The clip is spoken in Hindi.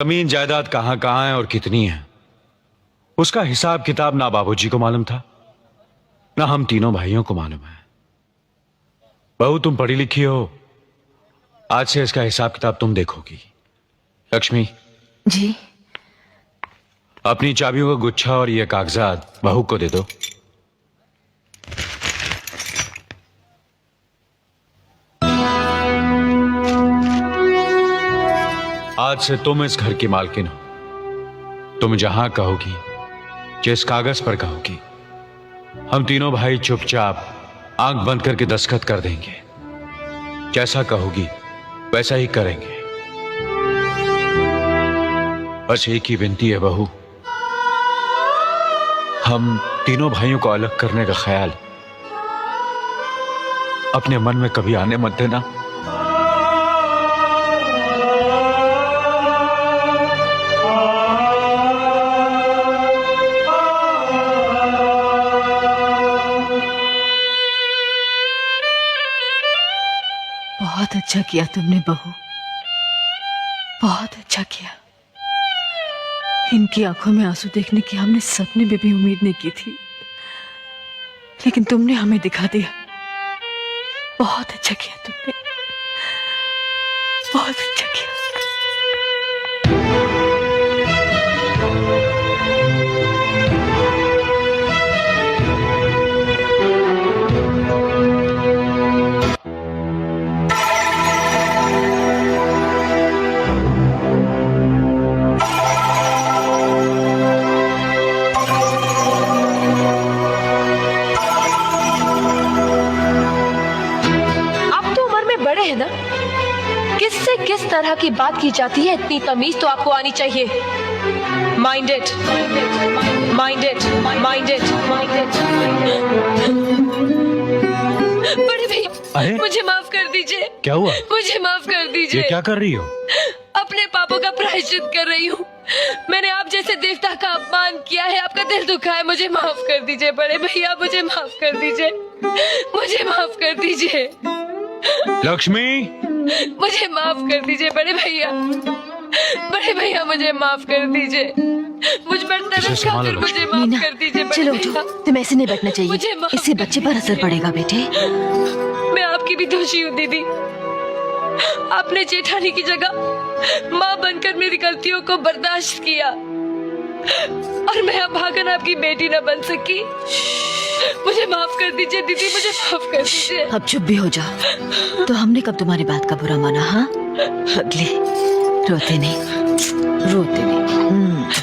जमीन जायदाद कहां कहां है और कितनी है, उसका हिसाब किताब ना बाबूजी को मालूम था, ना हम तीनों भाइयों को मालूम है। बहू, तुम पढ़ी लिखी हो, आज से इसका हिसाब किताब तुम देखोगी। लक्ष्मी जी। अपनी चाबियों का गुच्छा और ये कागजात बहू को दे दो। आज से तुम इस घर की मालकिन हो। तुम जहां कहोगी, जिस कागज पर कहोगी, हम तीनों भाई चुपचाप आंख बंद करके दस्तखत कर देंगे। जैसा कहोगी वैसा ही करेंगे। बस एक ही विनती है बहू, हम तीनों भाइयों को अलग करने का ख्याल अपने मन में कभी आने मत देना। बहुत अच्छा किया तुमने बहू, बहुत अच्छा किया। इनकी आंखों में आंसू देखने की हमने सपने में भी उम्मीद नहीं की थी, लेकिन तुमने हमें दिखा दिया। बहुत अच्छा किया तुमने, बहुत अच्छा किया। किससे किस तरह की बात की जाती है, इतनी तमीज तो आपको आनी चाहिए। Mind it, mind it, mind it, mind it. बड़े भाई, मुझे माफ कर दीजिए। क्या हुआ? मुझे माफ कर दीजिए। ये क्या कर रही हो? अपने पापों का प्रायश्चित कर रही हूँ। मैंने आप जैसे देवता का अपमान किया है, आपका दिल दुखा है। मुझे माफ कर दीजिए बड़े भैया, मुझे माफ कर दीजिए, मुझे माफ कर दीजिए। लक्ष्मी, मुझे माफ कर दीजिए बड़े भैया, बड़े भैया मुझे माफ कर दीजिए। मुझ पर तरस खाकर मुझे माफ कर दीजिए। चलो उठो, तुम ऐसे नहीं बैठना चाहिए, इससे बच्चे पर असर पड़ेगा बेटे। मैं आपकी भी दोषी हूँ दीदी। आपने जेठानी की जगह माँ बनकर मेरी गलतियों को बर्दाश्त किया और मैं अभागन आपकी बेटी न बन सकी। मुझे माफ कर दीजिए दीदी, मुझे माफ कर दीजिए। अब चुप भी हो जाओ। तो हमने कब तुम्हारी बात का बुरा माना? हाँ, अगले रोते नहीं, रोते नहीं।